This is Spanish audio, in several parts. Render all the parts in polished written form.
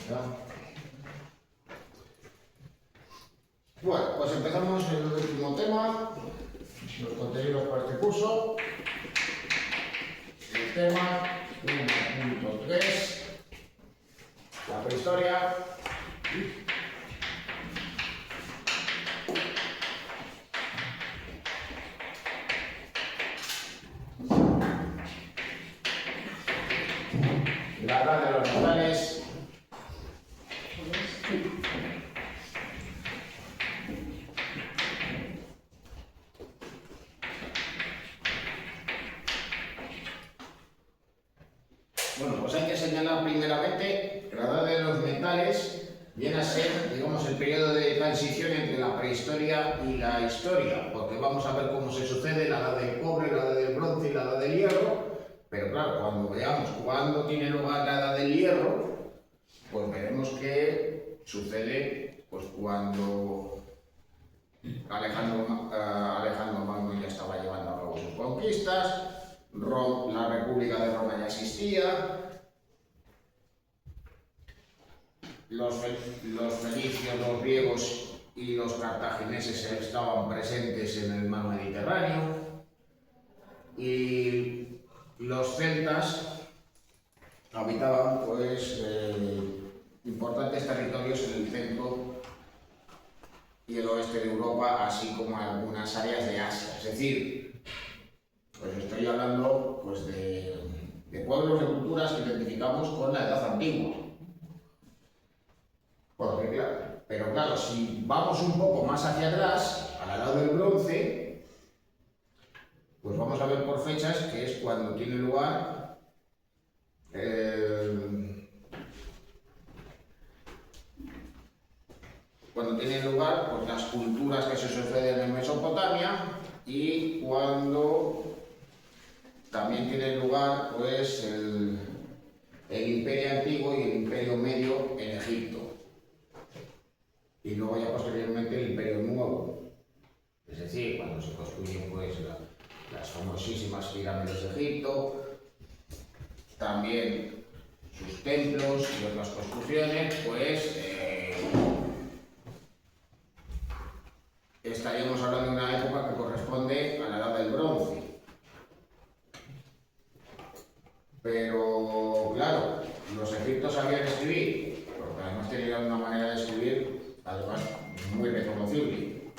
¿Ya? Bueno, pues empezamos el último tema, los contenidos para este curso. El tema 1.3, la prehistoria. La edad de los metales. Bueno, pues hay que señalar primeramente que la edad de los metales viene a ser, digamos, el periodo de transición entre la prehistoria y la historia, porque vamos a ver cómo se sucede la edad del cobre, la edad del bronce y la edad del hierro, pero claro, cuando veamos cuándo tiene lugar la edad del hierro, pues veremos que sucede pues cuando Alejandro Magno ya estaba llevando a cabo sus conquistas, la República de Roma ya existía, los fenicios, los griegos y los cartagineses estaban presentes en el mar Mediterráneo y los celtas habitaban pues importantes territorios en el centro y el oeste de Europa, así como en algunas áreas de Asia. Es decir, pues estoy hablando pues, de pueblos, de culturas que identificamos con la edad antigua. Porque, claro, pero claro, si vamos un poco más hacia atrás, a la edad del bronce, pues vamos a ver por fechas que es cuando tiene lugar pues, las culturas que se suceden en Mesopotamia y cuando también tiene lugar pues, el Imperio Antiguo y el Imperio Medio en Egipto. Y luego ya posteriormente el Imperio Nuevo. Es decir, cuando se construyen pues, las famosísimas pirámides de Egipto, también sus templos y otras construcciones, pues estaríamos hablando de una época que corresponde a la edad del bronce. Pero, claro, los egipcios sabían escribir, porque además tenían una manera de escribir, además, muy reconocible.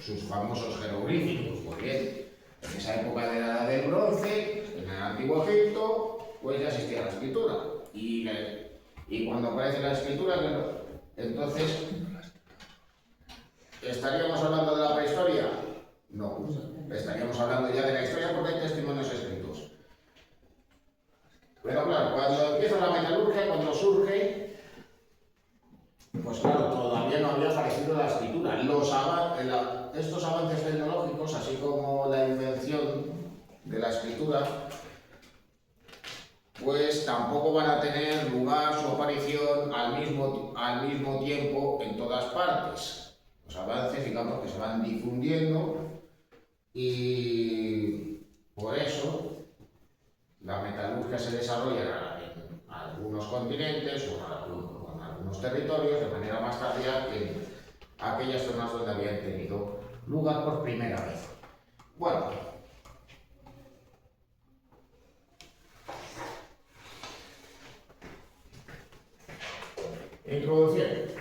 Sus famosos jeroglíficos, pues bien, en esa época de la edad del bronce, en el antiguo Egipto, pues ya existía la escritura. Y cuando aparece la escritura, entonces, ¿estaríamos hablando de la prehistoria? No, estaríamos hablando ya de la historia porque hay testimonios escritos. Pero claro, cuando empieza la metalurgia, cuando surge, pues claro, todavía no había aparecido la escritura. Estos avances tecnológicos, así como la invención de la escritura, pues tampoco van a tener lugar su aparición al mismo tiempo en todas partes. Los avances, digamos, que se van difundiendo y por eso la metalurgia se desarrolla en algunos continentes o en algunos territorios de manera más tardía que en aquellas zonas donde habían tenido lugar por primera vez. Bueno, introducción.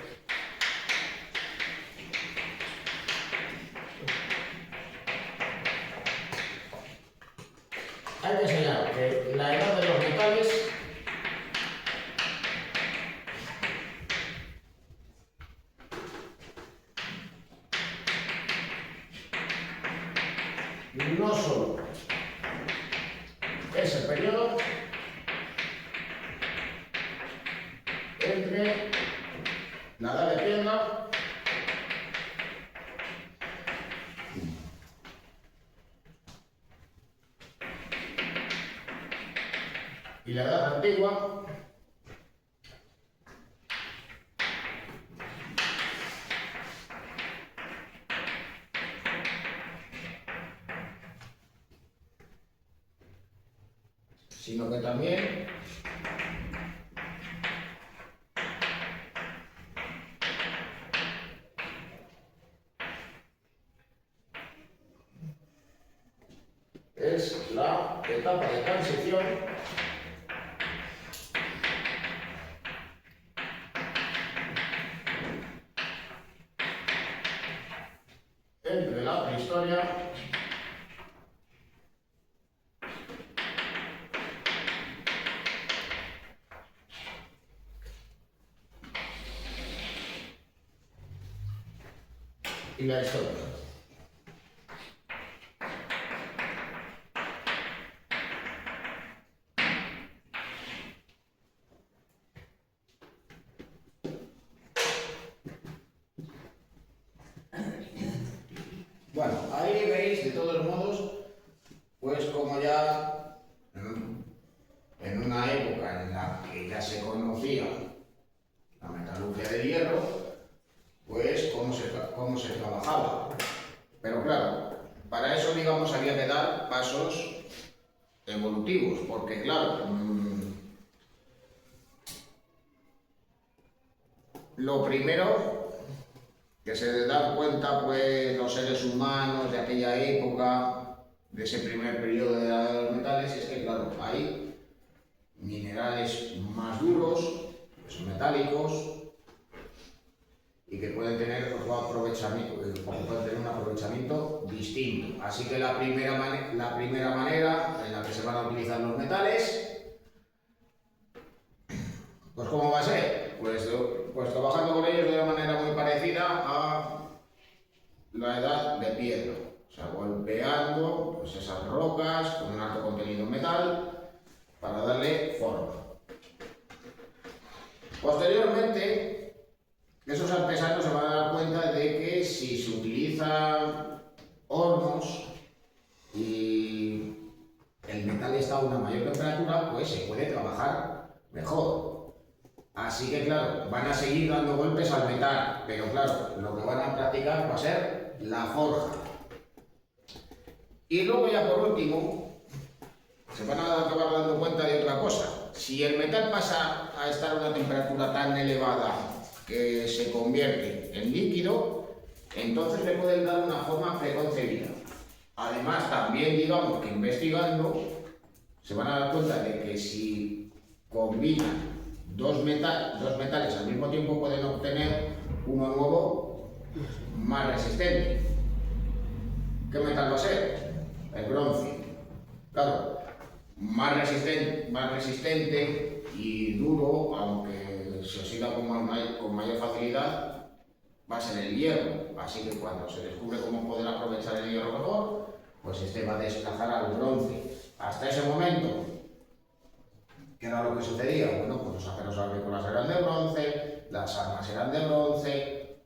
Hay que señalar que la edad de los metales no solo es el periodo entre la edad de piedra y la edad antigua, sino que también transición entre la prehistoria y la historia. Bueno, ahí veis de todos modos, pues como ya en una época en la que ya se conocía la metalurgia del hierro, pues cómo se trabajaba. Pero claro, para eso digamos había que dar pasos evolutivos, porque claro, lo primero que se dan cuenta pues los seres humanos de aquella época, de ese primer periodo de la edad de los metales, es que claro, hay minerales más duros, pues metálicos, y que pueden tener un aprovechamiento distinto. Así que la primera manera en la que se van a utilizar los metales, pues ¿cómo va a ser? Pues trabajando con ellos de una manera muy parecida a la edad de piedra, o sea, golpeando pues, esas rocas con un alto contenido en metal para darle forma. Posteriormente, esos artesanos se van a dar cuenta de que si se utilizan hornos y el metal está a una mayor temperatura, pues se puede trabajar mejor. Así que claro, van a seguir dando golpes al metal, pero claro, lo que van a practicar va a ser la forja. Y luego ya por último, se van a acabar dando cuenta de otra cosa. Si el metal pasa a estar a una temperatura tan elevada que se convierte en líquido, entonces le pueden dar una forma preconcebida. Además, también digamos que investigando, se van a dar cuenta de que si combinan dos metales al mismo tiempo pueden obtener uno nuevo más resistente. ¿Qué metal va a ser? El bronce. Claro, más resistente y duro, aunque se oxida con mayor facilidad, va a ser el hierro. Así que cuando se descubre cómo poder aprovechar el hierro mejor, pues este va a desplazar al bronce. Hasta ese momento, ¿qué era lo que sucedía? Bueno, pues los aperos agrícolas eran de bronce, las armas eran de bronce.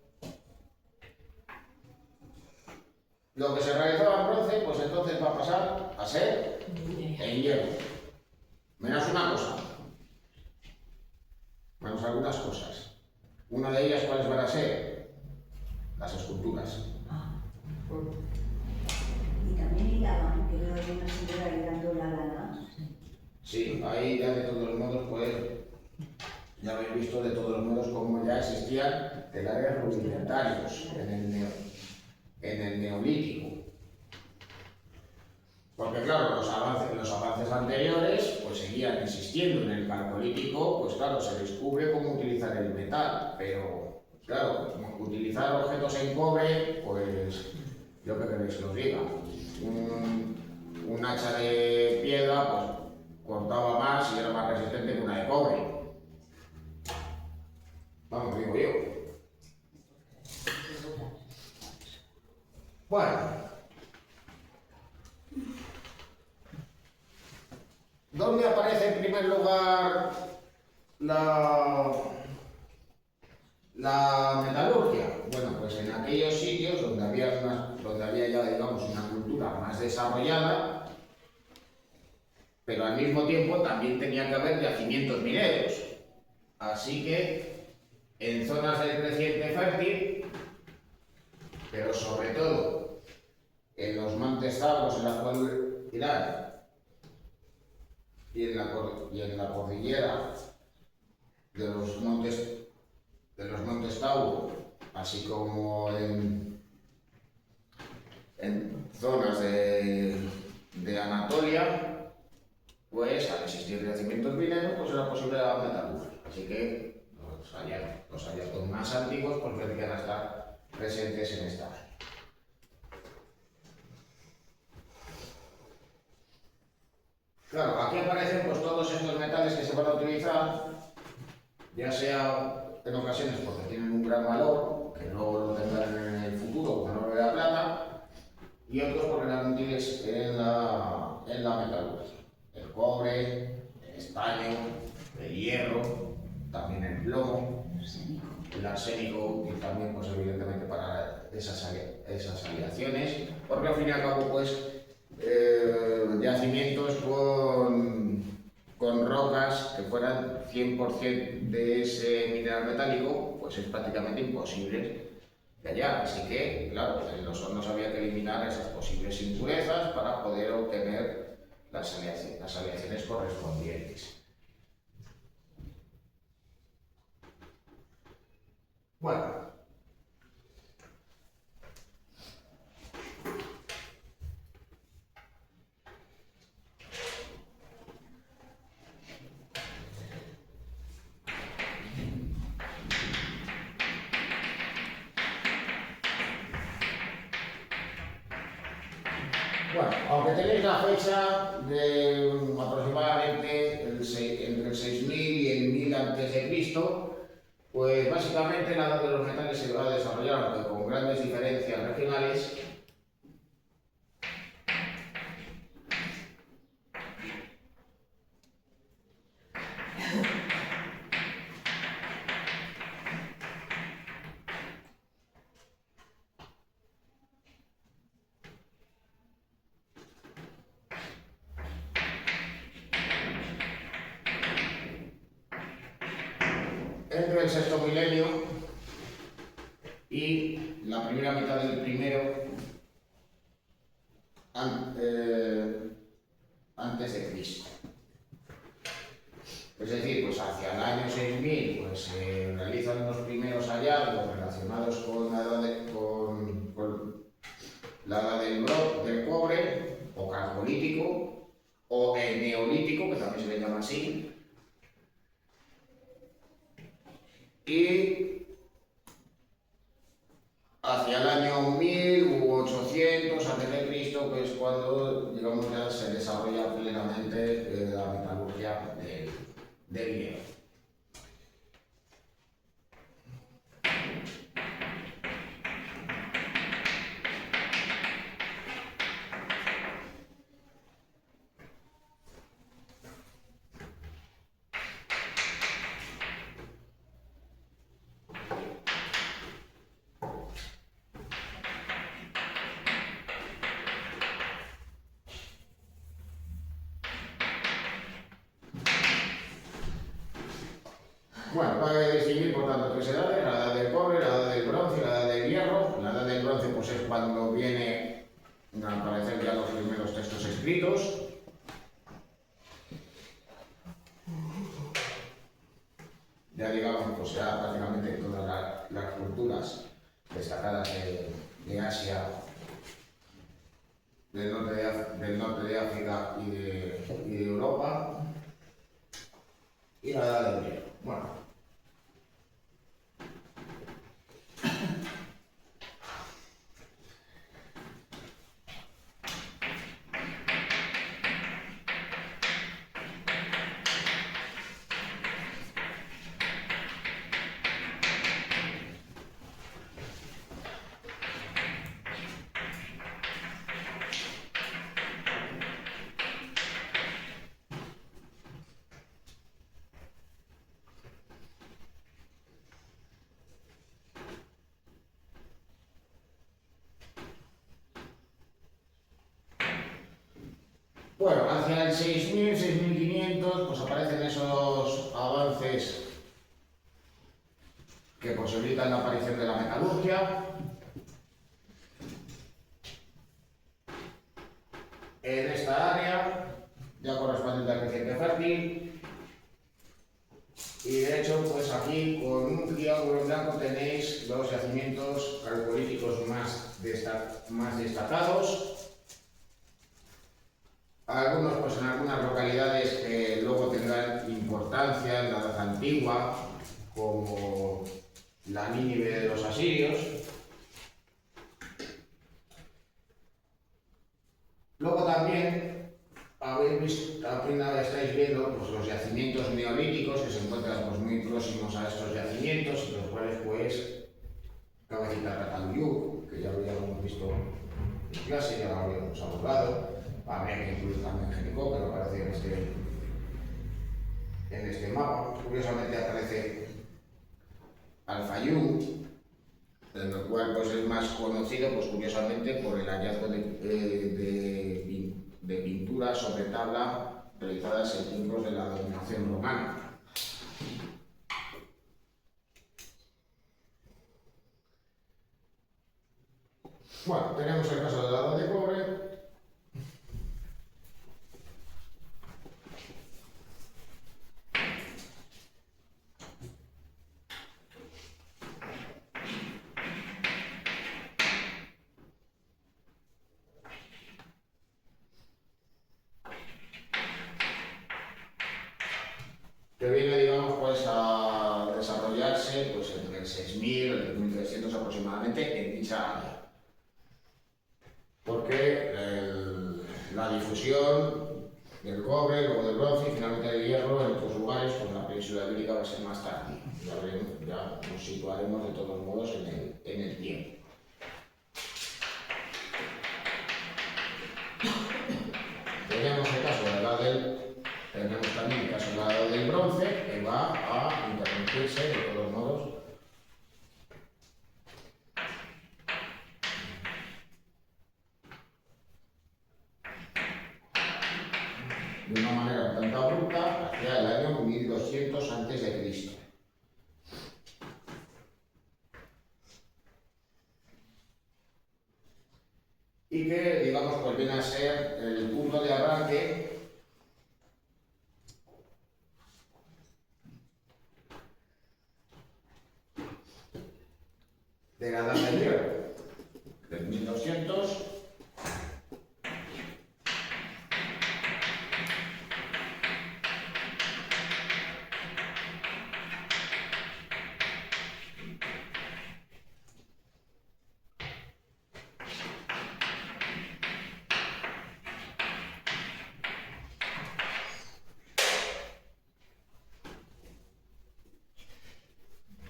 Lo que se realizaba en bronce, pues entonces va a pasar a ser en hierro. Menos una cosa. Menos algunas cosas. Una de ellas, ¿cuáles van a ser? Las esculturas. Y también hilaban, que veo hay una señora hilando la lana. Sí, ahí ya de todos modos, pues, ya habéis visto de todos modos cómo ya existían telares rudimentarios en el Neolítico. Porque claro, los avances anteriores pues seguían existiendo. En el Calcolítico, pues claro, se descubre cómo utilizar el metal, pero claro, utilizar objetos en cobre, pues yo qué queréis que os diga. Un hacha de piedra, pues cortaba más y era más resistente que una de cobre. Vamos, digo yo. Bueno. ¿Dónde aparece en primer lugar la metalurgia? Bueno, pues en aquellos sitios donde había ya, digamos, una cultura más desarrollada, pero al mismo tiempo también tenía que haber yacimientos mineros. Así que en zonas del creciente fértil, pero sobre todo en los montes Taurus, en la actual Irán, y en la cordillera de los montes Tauro, así como en zonas de Anatolia, pues al existir yacimientos mineros, pues era posible la metalurgia. Así que los hallazgos más antiguos pues vendrían a estar presentes en esta área. Claro, aquí aparecen pues todos estos metales que se van a utilizar, ya sea en ocasiones porque tienen un gran valor, que luego lo tendrán en el futuro, como el oro de la plata, y otros porque eran útiles en la metalurgia. El cobre, el estaño, el hierro, también el plomo, el arsénico y también pues evidentemente para esas aleaciones, porque al fin y al cabo pues yacimientos con rocas que fueran 100% de ese mineral metálico, pues es prácticamente imposible de hallar. Así que, claro, en los hornos había que eliminar esas posibles impurezas para poder obtener las aleaciones correspondientes. Bueno. Bueno, aunque tenéis la fecha de aproximadamente entre el 6000 y el 1000 a.C., pues básicamente la edad de los metales se va a desarrollar, aunque con grandes diferencias regionales. Entre el sexto milenio y la primera mitad del primero antes de Cristo. Es decir, pues hacia el año 6000 pues, se realizan los primeros hallazgos relacionados con la edad del cobre, o calcolítico, o neolítico, que también se le llama así. Y hacia el año 1000 u 800 a.C., pues cuando digamos, ya se desarrolla plenamente la metalurgia del hierro. Bueno, para distinguir por tanto tres edades, la edad del cobre, la edad del bronce y la edad del hierro. La edad del bronce pues es cuando viene a aparecer ya los primeros textos escritos. Ya digamos, pues ya prácticamente todas las culturas destacadas de Asia, del norte de África y de Europa. Y la edad del hierro. Bueno. Bueno, hacia el 6000, 6500, pues aparecen esos avances que posibilitan la aparición de la metalurgia. En esta área, ya correspondiente al creciente fértil. Y de hecho, pues aquí con un triángulo en blanco tenéis los yacimientos calcolíticos más destacados. Algunos, pues en algunas localidades que luego tendrán importancia en la edad antigua, como la Nínive de los asirios. Luego también habéis visto, también estáis viendo pues, los yacimientos neolíticos que se encuentran pues, muy próximos a estos yacimientos, los cuales pues Cabecita Cataluyú, que ya habíamos visto en clase, ya lo habíamos abordado. Habría que incluir también Jericó, pero aparece en este mapa. Curiosamente aparece Al-Fayum, en el cual pues, es más conocido, pues, curiosamente, por el hallazgo de pinturas sobre tabla realizadas en tiempos de la dominación romana. Bueno, tenemos el caso de la edad de cobre. Que viene, digamos, pues a desarrollarse pues, entre el 6000 y el 1300 aproximadamente en dicha área. Porque la difusión del cobre, luego del bronce y finalmente del hierro en otros lugares, pues la península ibérica va a ser más tarde. Ya nos situaremos de todos modos en el tiempo. Tenemos el caso de la edad tenemos también el caso de la edad del bronce, que va a interrumpirse de todos modos de una manera un tanto abrupta hacia el año 1200 a.C. Y que, digamos, pues viene a ser el punto de arranque de la edad del hierro, del 1200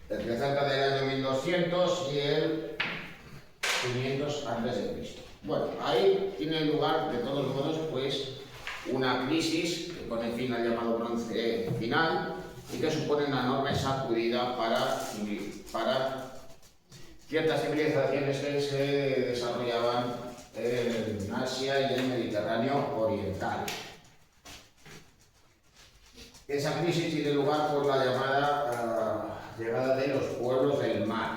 entre cerca del año 1200 y el 500 a.C. Bueno, ahí tiene lugar, de todos modos, pues una crisis que pone fin al llamado bronce final y que supone una enorme sacudida para ciertas civilizaciones que se desarrollaban en Asia y en el Mediterráneo oriental. Esa crisis tiene lugar por la llamada llegada de los pueblos del mar.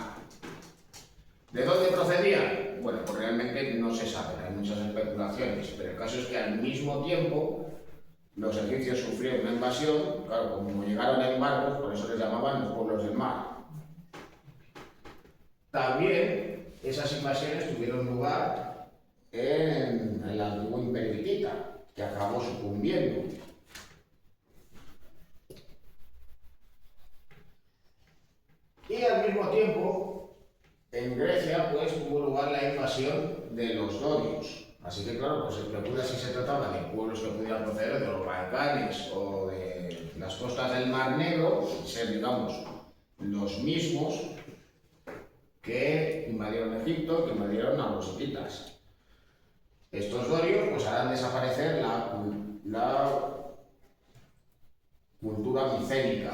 ¿De dónde procedían? Bueno, pues realmente no se sabe, hay muchas especulaciones, pero el caso es que al mismo tiempo los egipcios sufrieron una invasión, claro, como llegaron en barcos, por eso les llamaban los pueblos del mar. También esas invasiones tuvieron lugar en el antiguo Imperio hitita, que acabó sucumbiendo. Y al mismo tiempo, en Grecia, pues tuvo lugar la invasión de los dorios. Así que, claro, pues se especula si se trataba de pueblos que pudieran proceder de los Balcanes o de las costas del Mar Negro, ser, digamos, los mismos que invadieron Egipto, que invadieron a los hititas. Estos dorios pues harán desaparecer la cultura micénica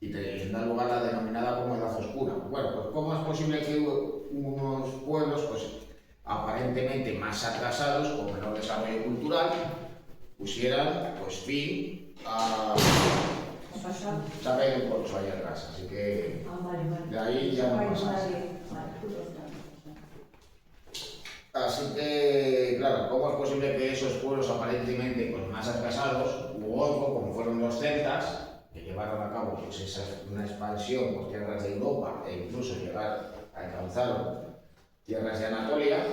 y da lugar a la denominada como Edad Oscura. Bueno, pues ¿cómo es posible que unos pueblos pues aparentemente más atrasados, con menor desarrollo cultural, pusieran pues fin a... Se ha caído un corcho ahí atrás, así que de ahí ya no pasa. Así que, claro, ¿cómo es posible que esos pueblos aparentemente pues, más atrasados, u otro, como fueron los celtas, que llevaron a cabo pues, una expansión por tierras de Europa e incluso llegar a alcanzar tierras de Anatolia,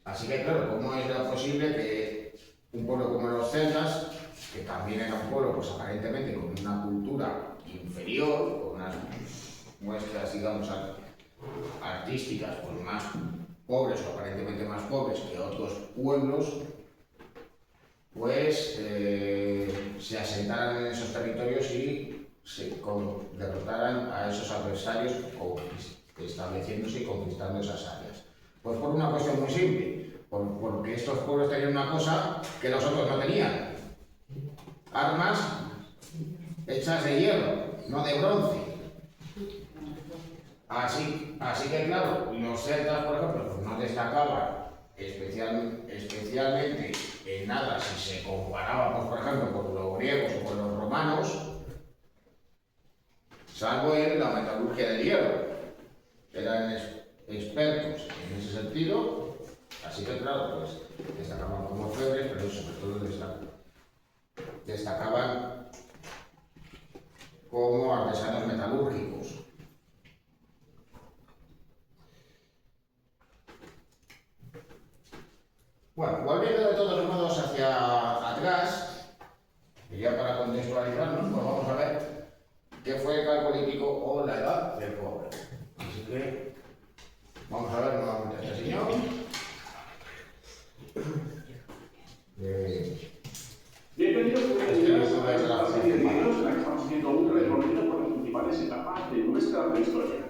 Así que claro, ¿cómo es posible que un pueblo como los celtas, que también era un pueblo pues aparentemente con una cultura inferior, con unas muestras, digamos, artísticas pues más pobres o aparentemente más pobres que otros pueblos, pues se asentaran en esos territorios y derrotaran a esos adversarios estableciéndose y conquistando esas áreas? Pues por una cuestión muy simple, porque estos pueblos tenían una cosa que los otros no tenían: armas hechas de hierro, no de bronce. Así que claro, los celtas, por ejemplo, pues no destacaban especialmente en nada si se comparábamos, por ejemplo, con los griegos o con los romanos, salvo en la metalurgia del hierro. Eran expertos en ese sentido, así que claro, pues destacaban como orfebres, pero sobre todo destacaban como artesanos metalúrgicos. Bueno, volviendo de todos modos hacia atrás, y ya para contextualizarnos, pues vamos a ver qué fue el Calcolítico o la Edad del Cobre. Así que vamos a ver nuevamente a este señor. Bienvenidos a la serie de vídeos en la que estamos haciendo un recorrido por las principales etapas de nuestra prehistoria.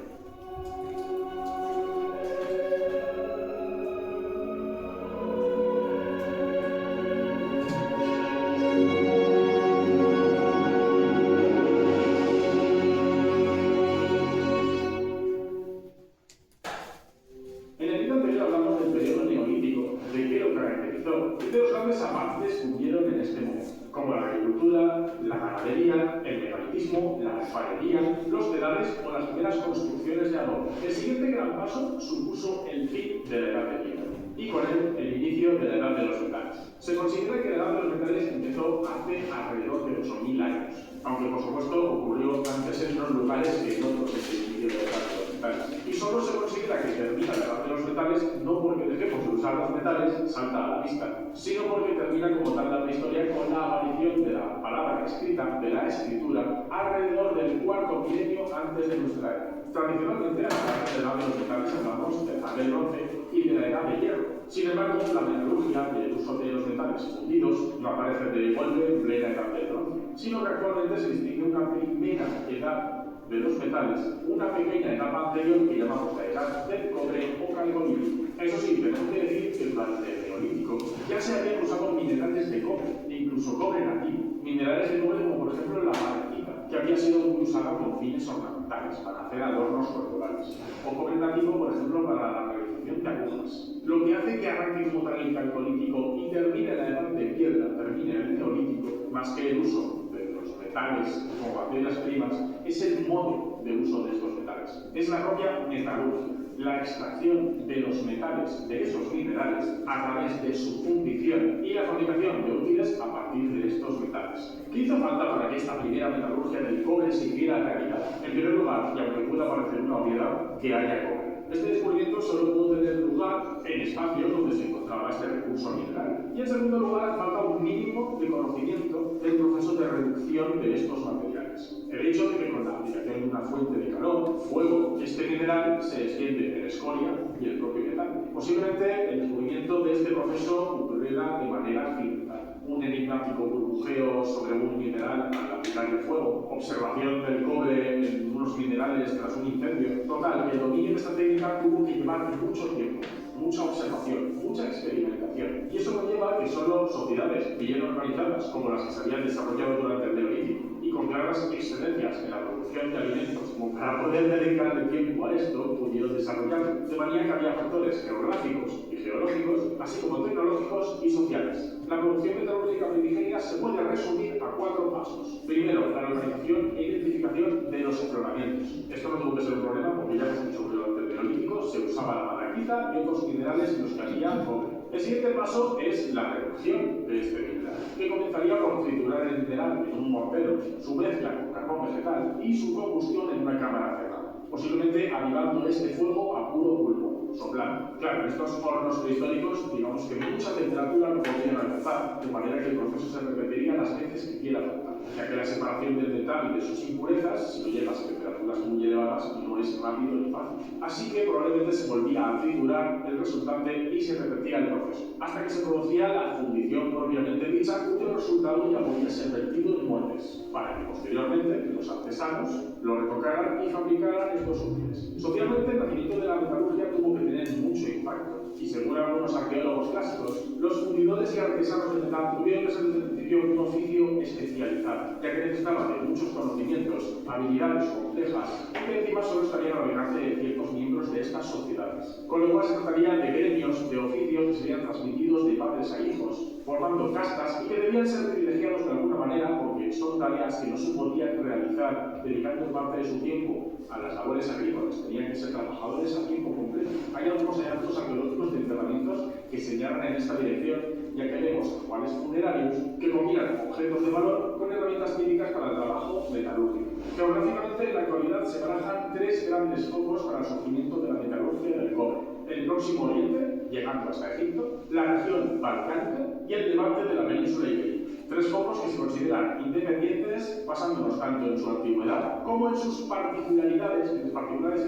En el vídeo anterior hablamos del periodo neolítico, de qué lo caracterizó y de los grandes avances que hubieron en este momento, como la agricultura, la ganadería, el megalitismo, la alfarería, los telares o las primeras construcciones de adobe. El siguiente gran paso supuso el fin de la Edad de Piedra y con él el inicio de la Edad de los Metales. Se considera que la Edad de los Metales empezó hace alrededor de 8000 años, aunque por supuesto ocurrió antes en unos lugares que en otros desde el inicio de la Edad de los Metales. Y solo se considera que termina la Edad de los Metales no porque dejemos de usar los metales, salta a la vista, sino porque termina como tal la prehistoria con la aparición de la palabra escrita, de la escritura, alrededor del cuarto milenio antes de nuestra era. Tradicionalmente, a la Edad de los Metales hablamos de la Edad del Bronce y de la Edad de Hierro. Sin embargo, la metalurgia y el uso de los metales fundidos no aparece de golpe en plena Edad del Bronce, sino que actualmente se distingue una primera edad de los metales, una pequeña etapa anterior que llamamos la edad del cobre o calcolítico. Eso sí, tenemos que decir que durante el Neolítico ya se habían usado minerales de cobre, e incluso cobre nativo. Minerales de cobre como por ejemplo la magnetita, que había sido muy usada con fines ornamentales, para hacer adornos corporales. O cobre nativo, por ejemplo, para la realización de agujas. Lo que hace que arranque como tal el calcolítico y termine la edad de piedra, termine el Neolítico, más que el uso de los metales como materias primas, es el modo de uso de estos metales. Es la propia metalurgia, la extracción de los metales, de esos minerales, a través de su fundición y la fabricación de útiles a partir de estos metales. ¿Qué hizo falta para que esta primera metalurgia del cobre se hiciera realidad? En primer lugar, y aunque pueda parecer una obviedad, que haya cobre. Este descubrimiento solo pudo tener lugar en espacios donde se encontraba este recurso mineral. Y en segundo lugar, falta un mínimo de conocimiento del proceso de reducción de estos materiales. El hecho de que con la aplicación de una fuente de calor, fuego, este mineral se extiende en escoria y el propio metal. Posiblemente el descubrimiento de este proceso ocurriera de manera accidental. Un enigmático burbujeo sobre un mineral al aplicar el fuego, observación del cobre en unos minerales tras un incendio. Total, el dominio de esta técnica tuvo que llevar mucho tiempo, mucha observación, mucha experimentación. Y eso conlleva que solo sociedades bien organizadas, como las que se habían desarrollado durante el Neolítico, y con claras excelencias en la producción de alimentos, como para poder dedicarle tiempo a esto, pudieron desarrollarlo. De manera que había factores geográficos y geológicos, así como tecnológicos y sociales. La producción metalúrgica primigenia se puede resumir a 4 pasos. Primero, la localización e identificación de los afloramientos. Esto no tuvo que ser un problema porque ya hemos dicho que durante el Neolítico se usaba la malaquita y otros minerales en los que había cobre. El siguiente paso es la reducción de este mineral, que comenzaría por triturar el mineral en un mortero, su mezcla con carbón vegetal y su combustión en una cámara cerrada. posiblemente avivando este fuego a puro pulmón, soplando. Claro, en estos hornos prehistóricos, digamos que mucha temperatura no podían alcanzar, de manera que el proceso se repetiría las veces que quiera faltar, ya que la separación del metal y de sus impurezas, si no llegas a temperaturas muy elevadas, no es rápido ni fácil. Así que probablemente se volvía a triturar el resultante y se repetía el proceso, hasta que se producía la fundición propiamente dicha, cuyo resultado ya podía ser vertido en moldes, para que posteriormente los artesanos lo retocaran y fabricaran estos útiles. Socialmente, el nacimiento de la metalurgia tuvo que tener mucho impacto, y según algunos arqueólogos clásicos, los fundidores y artesanos de metal tuvieron que ser desde el principio un oficio especializado, ya que necesitaban de muchos conocimientos, habilidades complejas, y que encima solo estarían al alcance de ciertos miembros de estas sociedades. Con lo cual se trataría de gremios, de oficios que serían transmitidos de padres a hijos, formando castas y que debían ser privilegiados de alguna manera porque son tareas que no se podían realizar dedicando parte de su tiempo a las labores agrícolas, tenían que ser trabajadores a tiempo completo. Hay algunos hallazgos arqueológicos de enterramientos que señalan en esta dirección, ya que vemos ajuares funerarios que combinan objetos de valor con herramientas típicas para el trabajo metalúrgico. Geográficamente, en la actualidad se barajan tres grandes focos para el surgimiento de la metalurgia del cobre: el Próximo Oriente, llegando hasta Egipto, la región balcánica y el levante de la península ibérica. Tres focos que se consideran independientes, basándonos tanto en su antigüedad como en sus particularidades que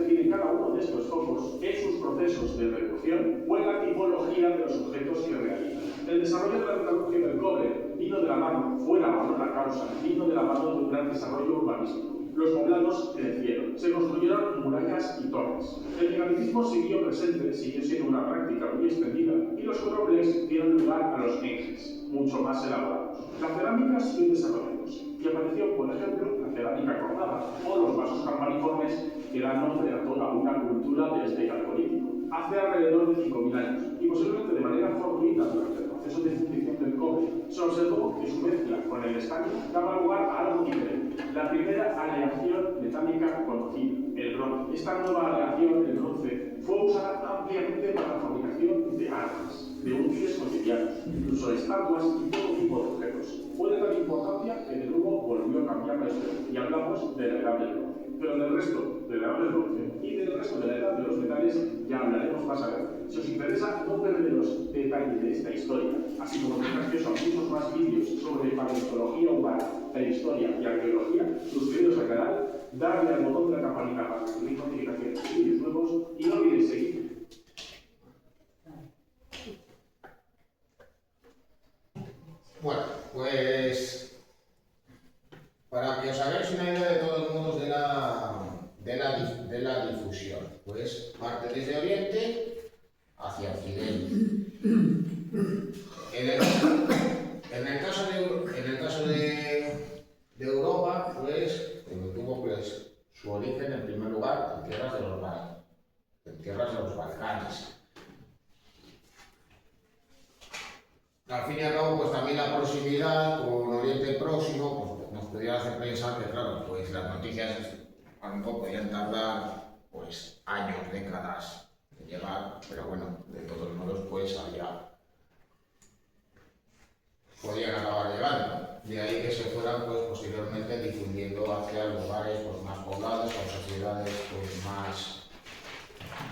tiene cada uno de estos focos, en sus procesos de reducción o en la tipología de los objetos que realizan. El desarrollo de la metalurgia del cobre vino de la mano, fue la mano la causa, vino de la mano de un gran desarrollo urbanístico. Los poblados crecieron, se construyeron murallas y torres. El megalitismo siguió presente, siguió siendo una práctica muy extendida, y los corobles dieron lugar a los enjes, mucho más elaborados. La cerámica siguió desarrollándose, y apareció, por ejemplo, la cerámica cortada o los vasos campaniformes que dan nombre a toda una cultura de este calcolítico, hace alrededor de 5.000 años, y posiblemente de manera fortuita durante el proceso de fundición del cobre, se observó que su mezcla con el estaño daba lugar a algo diferente: la primera aleación metálica conocida, el bronce. Esta nueva aleación, el bronce, fue usada ampliamente para la fabricación de armas, de útiles cotidianos, incluso estatuas y todo tipo de objetos. Fue de tal importancia que de nuevo volvió a cambiar la historia, y hablamos de la edad del bronce. Pero del resto de la edad del bronce y del resto de la edad de los metales ya hablaremos más adelante. Si os interesa no perderos detalles de esta historia, así como tener acceso a muchos más vídeos sobre paleontología humana, prehistoria y arqueología, suscribiros al canal, darle al botón de la campanita para recibir notificaciones de vídeos nuevos y no olvidéis seguirme. Bueno, pues para que os hagáis una idea de todos los modos de la difusión, pues parte desde Oriente hacia Occidente. En el caso de Europa, pues tuvo pues su origen en primer lugar en tierras de los Balcanes. Al fin y al cabo, pues también la proximidad con Oriente Próximo pues, nos podría hacer pensar que, claro, pues las noticias a lo mejor podían tardar pues años, décadas en llegar, pero bueno, de todos modos, pues allá podían acabar llegando. De ahí que se fueran pues posteriormente difundiendo hacia lugares pues, más poblados, con sociedades pues más,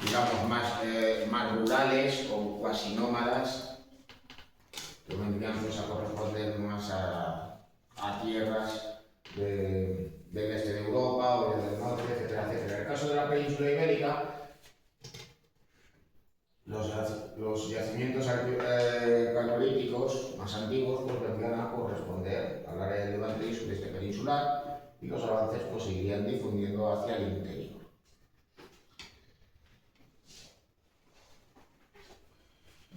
digamos, más rurales o cuasi nómadas, que vendrían pues a corresponder más a tierras del este de Europa o del norte, etcétera, etcétera. En el caso de la península ibérica, los yacimientos calcolíticos más antiguos pues vendrían a corresponder al área del levante y sudeste peninsular, y los avances pues seguirían difundiendo hacia el interior.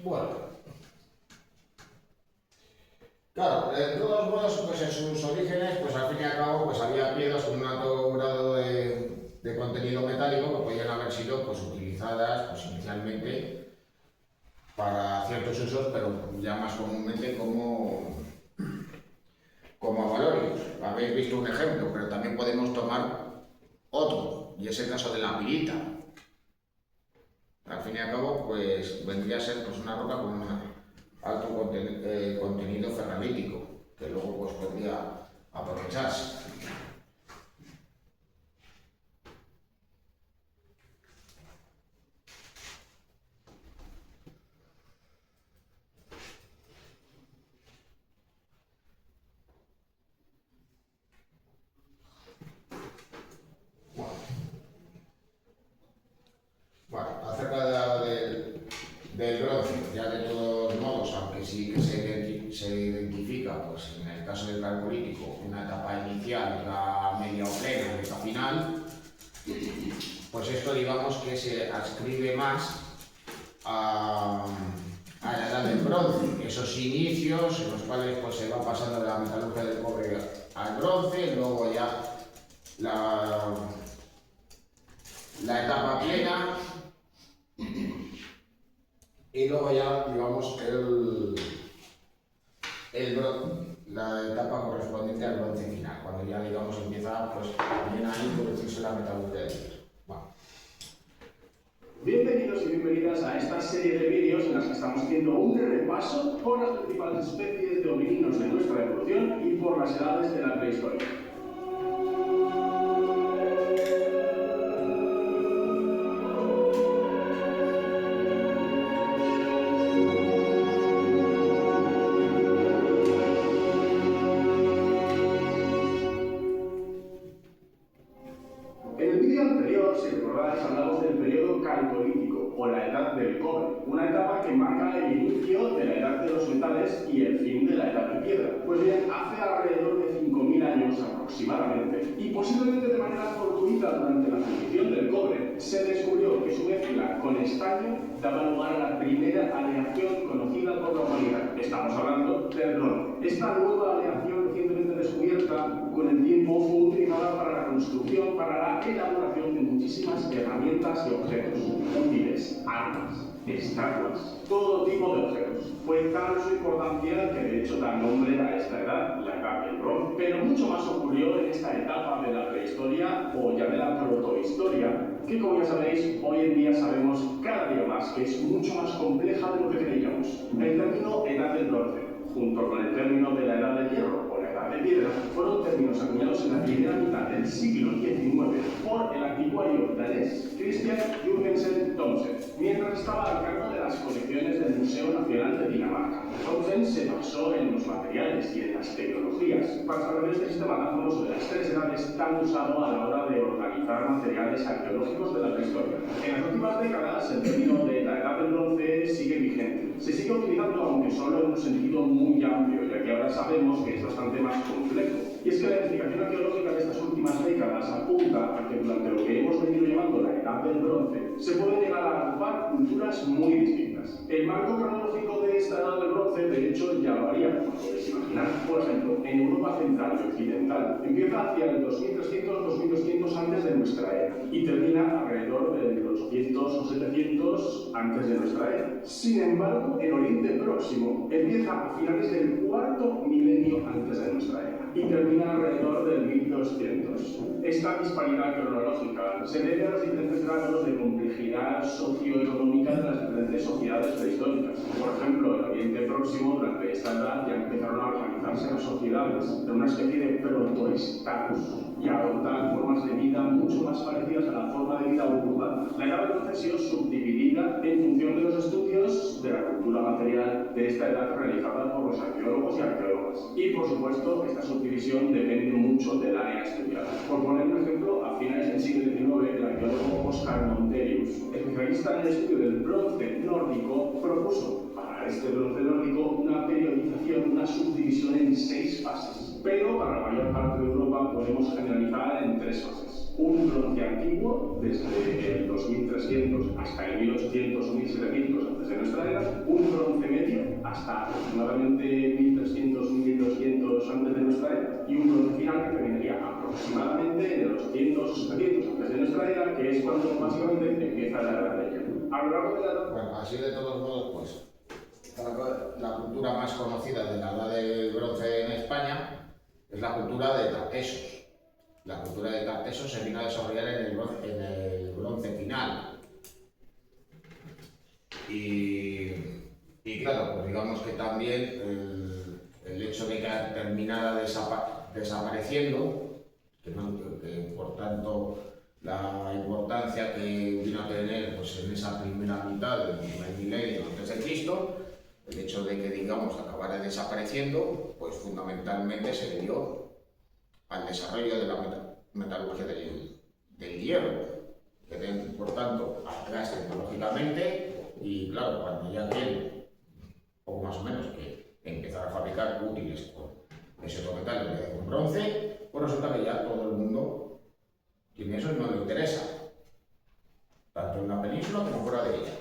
Bueno, claro, de todos modos, pues en sus orígenes, pues al fin y al cabo, pues había piedras con un alto grado de contenido metálico que podían haber sido pues, utilizadas pues, inicialmente para ciertos usos, pero ya más comúnmente como valorios. Habéis visto un ejemplo, pero también podemos tomar otro, y es el caso de la pirita. Al fin y al cabo, pues vendría a ser pues, una roca con un alto contenido ferrolítico, que luego pues, podría aprovecharse. calcolítica, pues en el caso del calcolítico, una etapa inicial, la media o plena, etapa final, pues esto digamos que se adscribe más a la edad del bronce, esos inicios en los cuales pues, se va pasando de la metalurgia del cobre al bronce, luego ya la etapa plena y luego ya digamos la etapa correspondiente al bronce final, cuando ya digamos empieza pues bien a introducirse la metalurgia del hierro. Bueno. Bienvenidos y bienvenidas a esta serie de vídeos en las que estamos haciendo un repaso por las principales especies de homínidos de nuestra evolución y por las edades de la prehistoria. En el vídeo anterior, si recordáis, hablamos del periodo calcolítico o la edad del cobre, una etapa que marca el inicio de la edad de los metales y el fin de la edad de piedra. Pues bien, hace alrededor de 5.000 años aproximadamente, y posiblemente de manera fortuita durante la fundición del cobre, se descubrió que su mezcla con estaño daba lugar a la primera aleación conocida por la humanidad. Estamos hablando del bronce. Esta nueva aleación recientemente descubierta con el tiempo fue utilizada para la construcción, para la elaboración de muchísimas herramientas y objetos útiles, armas, estatuas, todo tipo de objetos. Fue tal su importancia que de hecho da nombre a esta edad, la edad del bronce. Pero mucho más ocurrió en esta etapa de la prehistoria o ya de la protohistoria, que como ya sabéis, hoy en día sabemos cada día más que es mucho más compleja de lo que creíamos. El término edad del bronce, junto con el término de la edad del hierro o la edad de piedra, fueron términos acuñados en la primera mitad del siglo XIX por el anticuario danés Christian Jürgensen Thomsen, mientras estaba al cargo de las colecciones del Museo Nacional de Dinamarca. Thomsen se basó en los materiales y en las tecnologías para establecer este sistema tan famoso de las tres edades tan usado a la hora de organizar materiales arqueológicos de la prehistoria. En las últimas décadas, el término de la edad del bronce sigue vigente. Se sigue utilizando, aunque solo en un sentido muy amplio, ya que ahora sabemos que es bastante más complejo. Y es que la investigación arqueológica de estas últimas décadas apunta a que durante lo que hemos venido llamando la edad del bronce, se pueden llegar a agrupar culturas muy distintas. El marco cronológico de esta edad del bronce, de hecho, ya varía, como podéis imaginar. Por ejemplo, en Europa central y occidental, empieza hacia el 2300-2200 antes de nuestra era y termina alrededor del 800 o 700 antes de nuestra era. Sin embargo, en Oriente Próximo empieza a finales del cuarto milenio antes de nuestra era y termina alrededor del 1200. Esta disparidad cronológica se debe a los diferentes grados de complejidad socioeconómica de las diferentes sociedades prehistóricas. Por ejemplo, en Oriente Próximo, durante esta edad, ya empezaron a organizarse las sociedades en una especie de protoestados y a adoptar formas de vida mucho más parecidas a la forma de vida urbana. La edad del bronce ha sido subdividida en función de los estudios de la cultura material de esta edad realizada por los arqueólogos y arqueólogas. Y, por supuesto, esta subdivisión depende mucho del área estudiada. Por poner un ejemplo, a finales del siglo XIX, el arqueólogo Oscar Monterius, especialista en el estudio del bronce nórdico, propuso para este bronce nórdico una periodización, una subdivisión en 6 fases. Pero para la mayor parte de Europa podemos generalizar en 3 fases. Un bronce antiguo, desde el 2300 hasta el 1800 o 1700 antes de nuestra era, un bronce medio hasta aproximadamente 1300-1200 antes de nuestra era, y un bronce final que terminaría aproximadamente en el 800 o 700 antes de nuestra era, que es cuando básicamente empieza la edad de hierro. A lo largo de la edad... Bueno, así de todos modos, pues la cultura más conocida de la edad del bronce en España es la cultura de Tartesos. La cultura de Tartesos se vino a desarrollar en el bronce final. Y claro, pues digamos que también el hecho de que terminara desapareciendo, que por tanto la importancia que vino a tener pues, en esa primera mitad del primer milenio antes de Cristo, el hecho de que, digamos, acabara desapareciendo, pues fundamentalmente se debió al desarrollo de la metalurgia del hierro, que por tanto atrás tecnológicamente, y claro, cuando ya tiene poco más o menos que empezar a fabricar útiles con ese otro metal en vez de con bronce, pues resulta que ya todo el mundo tiene eso y no le interesa, tanto en la península como fuera de ella.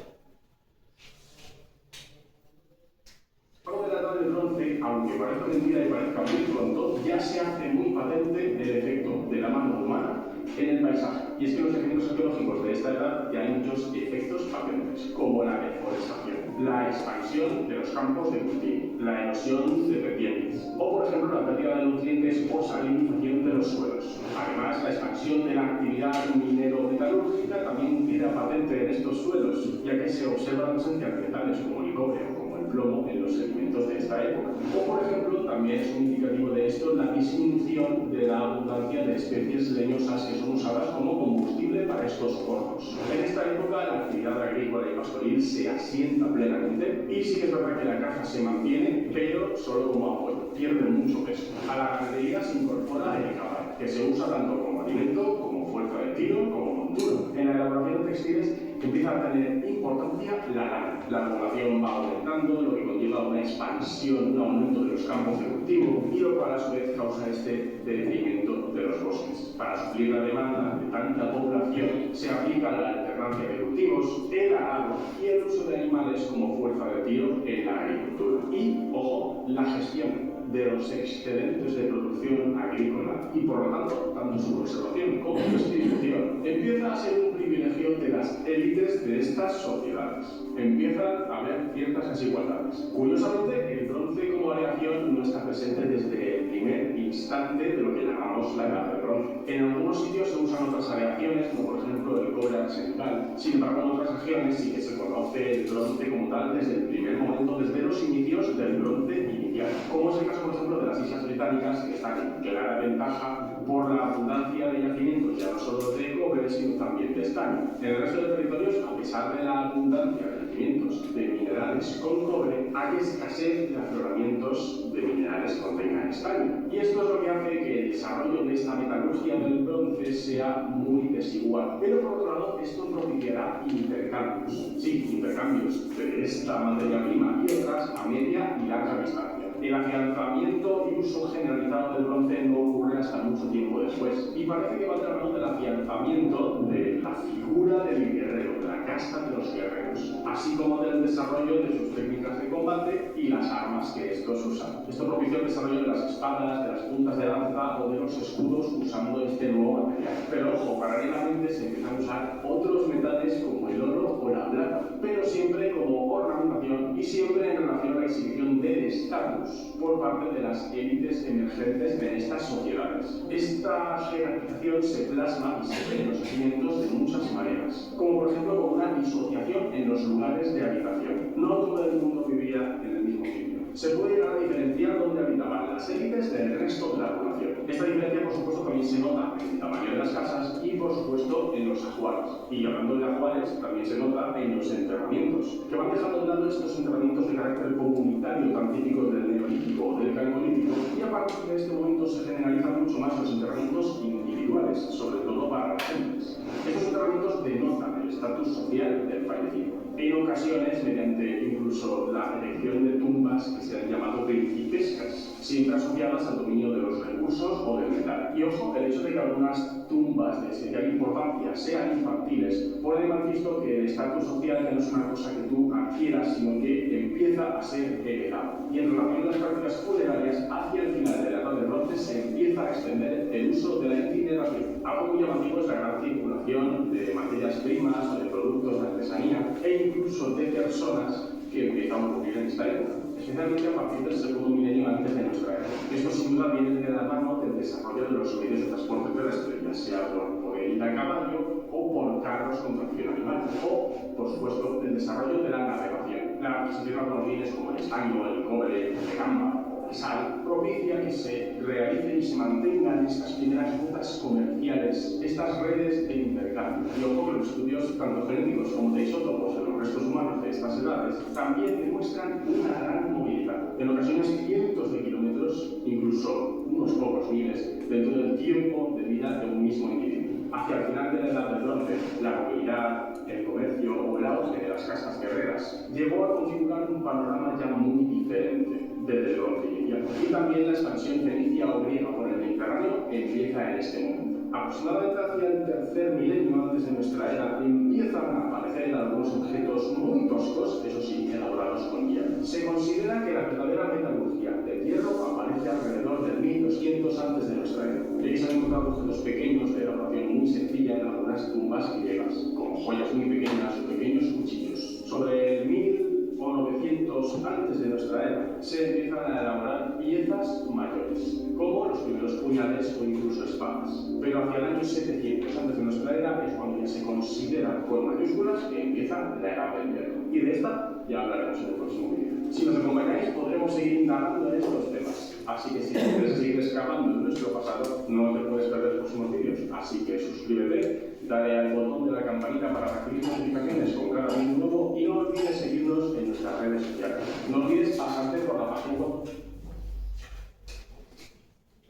Algo de la edad del bronce, aunque parezca mentira y parezca muy pronto, ya se hace muy patente el efecto de la mano humana en el paisaje. Y es que en los ejemplos arqueológicos de esta edad ya hay muchos efectos patentes, como la deforestación, la expansión de los campos de cultivo, la erosión de vertientes, o por ejemplo la pérdida de nutrientes o salinización de los suelos. Además, la expansión de la actividad minero-metalúrgica también queda patente en estos suelos, ya que se observa la presencia de metales como el cobre o como el plomo en los sedimentos de esta época. O por ejemplo, también es un indicativo de esto la disminución de la abundancia de especies leñosas que son usadas como combustible para estos hornos. En esta época la actividad agrícola y pastoril se asienta plenamente y sí que es verdad que la caza se mantiene, pero solo como apoyo, pierde mucho peso. A la ganadería se incorpora el caballo, que se usa tanto como alimento, como fuerza de tiro, como montura. En la elaboración de textiles empieza a tener importancia la lana. La población va aumentando, lo que conlleva una expansión, un aumento de los campos de cultivo y lo cual a su vez causa este decrecimiento de los bosques. Para suplir la demanda de tanta población se aplica la alternancia de cultivos, el arado y el uso de animales como fuerza de tiro en la agricultura. Y, ojo, la gestión de los excedentes de producción agrícola y por lo tanto su conservación como su distribución empieza a ser un privilegio de las élites de estas sociedades. Empiezan a haber ciertas desigualdades. Curiosamente, el bronce como aleación no está presente desde el primer instante de lo que llamamos la edad del bronce. En algunos sitios se usan otras aleaciones, como por ejemplo el cobre arsenical. Sin embargo, en otras regiones sí que se conoce el bronce como tal desde el primer momento, desde los inicios del bronce inicial. Como es el caso, por ejemplo, de las Islas Británicas, que están en clara ventaja por la abundancia de yacimientos, ya no solo de cobre, sino también de estaño. En el resto de territorios, a pesar de la abundancia de yacimientos de minerales con cobre, hay escasez de afloramientos de minerales que contengan estaño. Y esto es lo que hace que el desarrollo de esta metalurgia del bronce sea muy desigual. Pero por otro lado, esto propiciará intercambios. Sí, intercambios de esta materia prima y otras a media y larga distancia. El afianzamiento y uso generalizado del bronce no ocurre hasta mucho tiempo después. Y parece que va de la mano del afianzamiento de la figura del guerrero, de la casta de los guerreros, así como del desarrollo de sus técnicas de combate y las armas que estos usan. Esto propició el desarrollo de las espadas, de las puntas de lanza o de los escudos usando este nuevo material. Pero ojo, paralelamente se empiezan a usar otros metales como el oro o la plata, pero siempre como ornamentación y siempre en relación a la exhibición del estatus por parte de las élites emergentes de estas sociedades. Esta jerarquización se plasma y se ve en los yacimientos de muchas maneras, como por ejemplo con una disociación en los lugares de habitación. No todo el mundo vivía en el mismo sitio. Se puede llegar a diferenciar dónde habitaban las élites del resto de la población. Esta diferencia, por supuesto, también se nota en el tamaño de las casas y, por supuesto, en los ajuares. Y hablando de ajuares, también se nota en los enterramientos, que van dejando de lado estos enterramientos de carácter comunitario tan típicos del Neolítico o del Calcolítico, y a partir de este momento se generalizan mucho más los enterramientos individuales, sobre todo para las gentes. Estos enterramientos denotan el estatus social del fallecido. En ocasiones, mediante incluso la elección de tumbas que se han llamado principescas, siempre asociadas al dominio de los recursos o del metal. Y ojo, el hecho de que algunas tumbas de especial importancia sean infantiles pone de manifiesto que el estatus social no es una cosa que tú adquieras, sino que empieza a ser heredado. Y en relación a las prácticas funerarias, hacia el final de la edad del bronce se empieza a extender el uso de la incineración. Algo muy llamativo es la gran circulación de materias primas o de productos de artesanía e incluso de personas que empiezan a ocurrir en esta época, especialmente a partir del segundo milenio antes de nuestra era. Esto sin duda viene de la mano del desarrollo de los medios de transporte terrestre, ya sea por poder ir a caballo o por carros con tracción animal, o, por supuesto, el desarrollo de la navegación. La adquisición de algunos bienes como el estaño, el cobre, el gamba, sal, propicia que se realicen y se mantengan estas primeras rutas comerciales, estas redes de intercambio. Y ojo que los estudios tanto genéticos como de isótopos en los restos humanos de estas edades también demuestran una gran movilidad. En ocasiones cientos de kilómetros, incluso unos pocos miles, dentro del tiempo de vida de un mismo individuo. Hacia el final de la edad del bronce, la movilidad, el comercio o el auge de las casas guerreras llegó a configurar un panorama ya muy diferente. desde el bronce inicial. Y también la expansión fenicia o griega por el Mediterráneo empieza en este momento. Aproximadamente hacia el tercer milenio antes de nuestra era empiezan a aparecer algunos objetos muy toscos, eso sí, elaborados con hierro. Se considera que la verdadera metalurgia del hierro aparece alrededor del 1200 antes de nuestra era. Y ahí se han encontrado objetos pequeños de elaboración muy sencilla en algunas tumbas griegas, como joyas muy pequeñas o pequeños cuchillos. Sobre el 1000 o 900 antes de nuestra era se empiezan a elaborar piezas mayores, como los primeros puñales o incluso espadas. Pero hacia el año 700 antes de nuestra era es cuando ya se considera con mayúsculas que empieza la era del hierro. Y de esta ya hablaremos en el próximo vídeo. Si nos acompañáis podremos seguir indagando en estos temas. Así que si quieres seguir excavando en nuestro pasado, no te puedes perder los próximos vídeos. Así que suscríbete, dale al botón de la campanita para recibir notificaciones con cada vídeo nuevo y no olvides seguirnos en nuestras redes sociales. No olvides pasarte por la página web.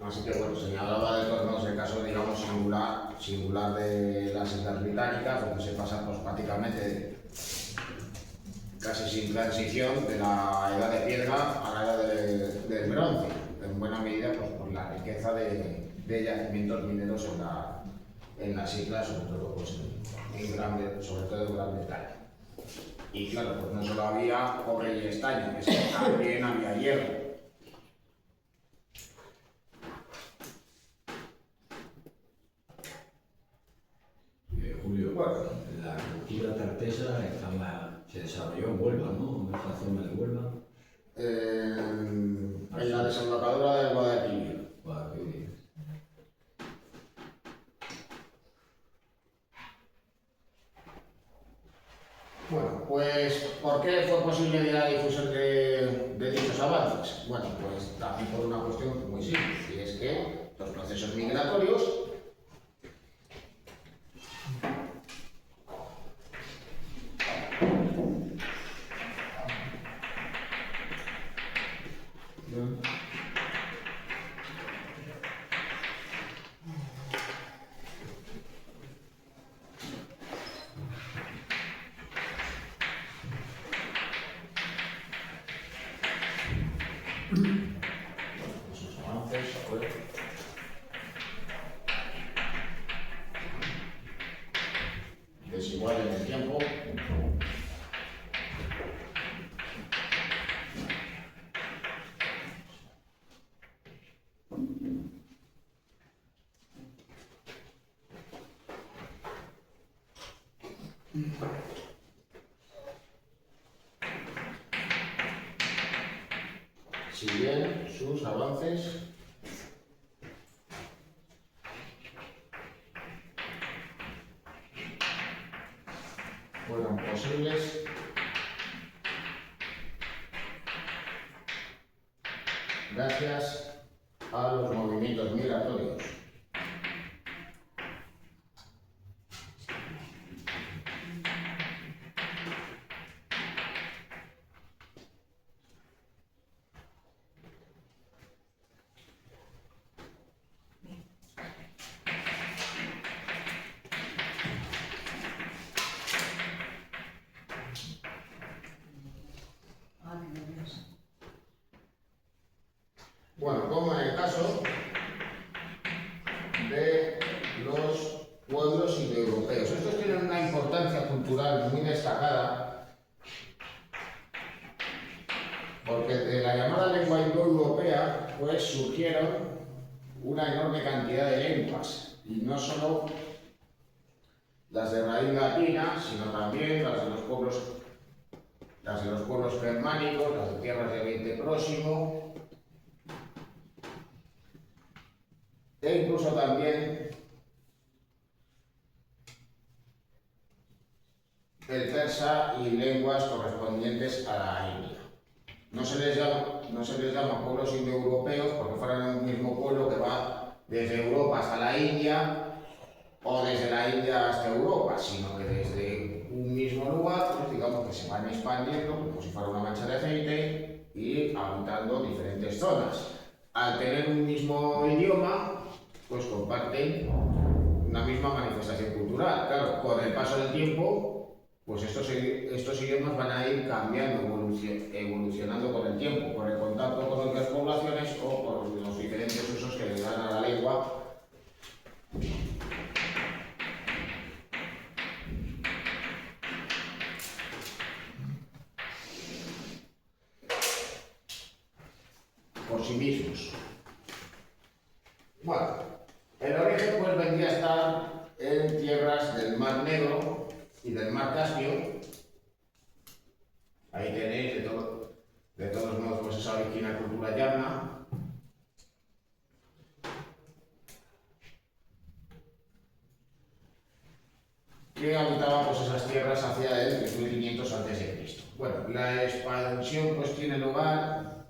Así que bueno, señalaba de todos modos el caso, digamos, singular de las Islas Británicas, donde se pasa pues, prácticamente casi sin transición de la edad de piedra a la edad del bronce, en buena medida pues, por la riqueza de yacimientos mineros en las islas, sobre todo pues, sobre todo en Gran Bretaña. Y claro, pues no solo había cobre y estaño, es que también había hierro. Julio, Bueno. la cultura tartesa se desarrolló en Huelva, ¿no? En esta zona de Huelva. En la desembocadura del Guadalquivir. Guadalquivir. Bueno, pues, ¿por qué fue posible la difusión de dichos avances? Bueno, pues también por una cuestión muy simple, y es que los procesos migratorios sus avances fue desigual en el tiempo. Si bien sus avances fueron posibles gracias a los movimientos migratorios. Bueno, como en el caso de los pueblos indoeuropeos. Estos tienen una importancia cultural muy destacada porque de la llamada lengua indoeuropea pues surgieron una enorme cantidad de lenguas y no solo las de raíz latina, sino también las de los pueblos germánicos, las de tierras de Oriente Próximo, e incluso también el persa y lenguas correspondientes a la India. No se les llama pueblos indoeuropeos porque fueran un mismo pueblo que va desde Europa hasta la India o desde la India hasta Europa, sino que desde un mismo lugar, pues digamos que se van expandiendo como si fuera una mancha de aceite y habitando diferentes zonas. Al tener un mismo idioma, pues comparten una misma manifestación cultural. Claro, con el paso del tiempo, pues estos idiomas van a ir cambiando, evolucionando con el tiempo, por el contacto con otras poblaciones o por los diferentes usos que le dan a la lengua. Por sí mismos. Bueno, el origen pues vendría a estar en tierras del Mar Negro y del Mar Caspio. Ahí tenéis de todos modos pues esa original cultura llana. Que habitaba pues esas tierras hacia el 3500 a.C. Bueno, la expansión pues tiene lugar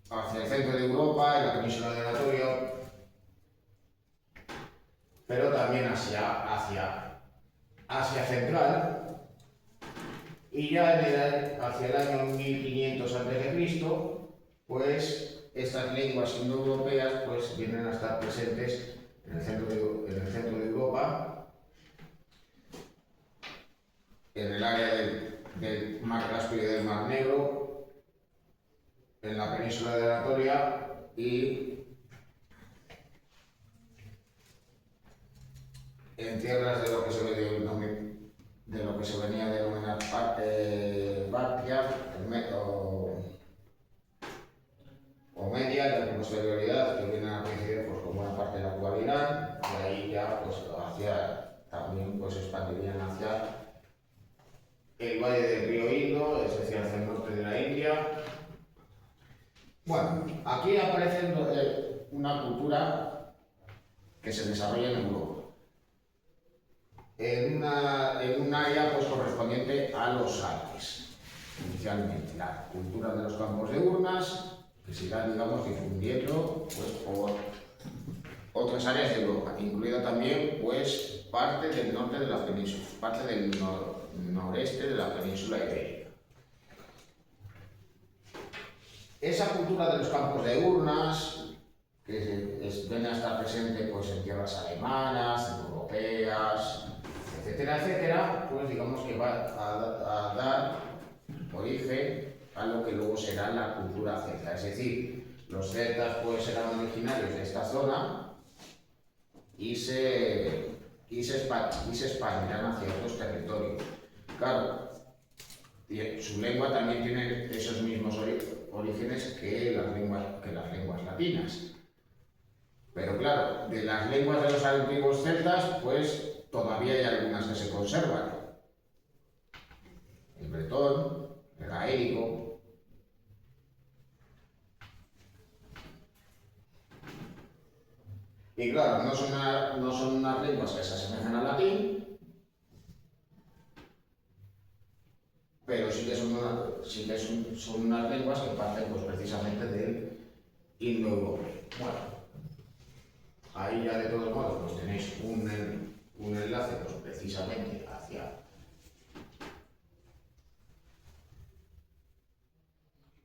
hacia el centro de Europa, en la península de Anatolia, pero también hacia Asia Central, y ya hacia el año 1500 a.C., pues estas lenguas indoeuropeas pues vienen a estar presentes en el centro de Europa, en el área del Mar Caspio y del Mar Negro, en la península de Anatolia y en tierras de lo que se venía a denominar Bactria o Media, de la posterioridad, que vienen a coincidir pues, con buena parte de la actual Irán, y ahí ya pues, también pues, se expandirían hacia el valle del río Indo, es decir, hacia el norte de la India. Bueno, aquí aparece una cultura que se desarrolla en Europa, en un área pues, correspondiente a los Alpes. Inicialmente, la cultura de los campos de urnas, que se irá, digamos, difundiendo pues, por otras áreas de Europa, incluida también pues, parte del norte de la península, parte del noreste de la península ibérica. Esa cultura de los campos de urnas, que viene a estar presente pues, en tierras alemanas, europeas, etcétera, etcétera, pues digamos que va a dar origen a lo que luego será la cultura celta. Es decir, los celtas pues, eran originarios de esta zona y se expandirán hacia otros territorios. Claro, su lengua también tiene esos mismos orígenes que las lenguas latinas. Pero claro, de las lenguas de los antiguos celtas, pues todavía hay algunas que se conservan. El bretón, el gaélico. Y claro, no son unas lenguas que se asemejan al latín, pero sí que son unas lenguas que parten pues, precisamente del indoeuropeo. Bueno, ahí ya de todos modos pues, tenéis un enlace pues, precisamente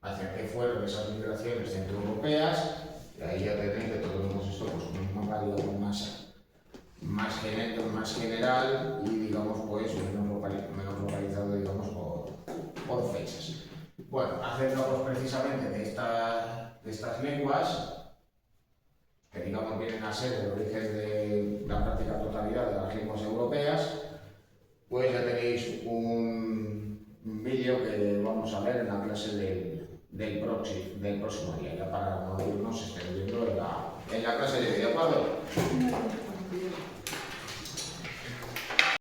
hacia qué fueron esas migraciones centroeuropeas, y ahí ya tenéis de todos modos esto pues, una variable más general y digamos pues menos localizado digamos por fechas. Bueno, haciendo pues, precisamente de estas lenguas que digamos vienen a ser el origen de la práctica totalidad de las lenguas europeas, pues ya tenéis un vídeo que vamos a ver en la clase del próximo día, ya para no irnos extendiendo en la clase de vídeo.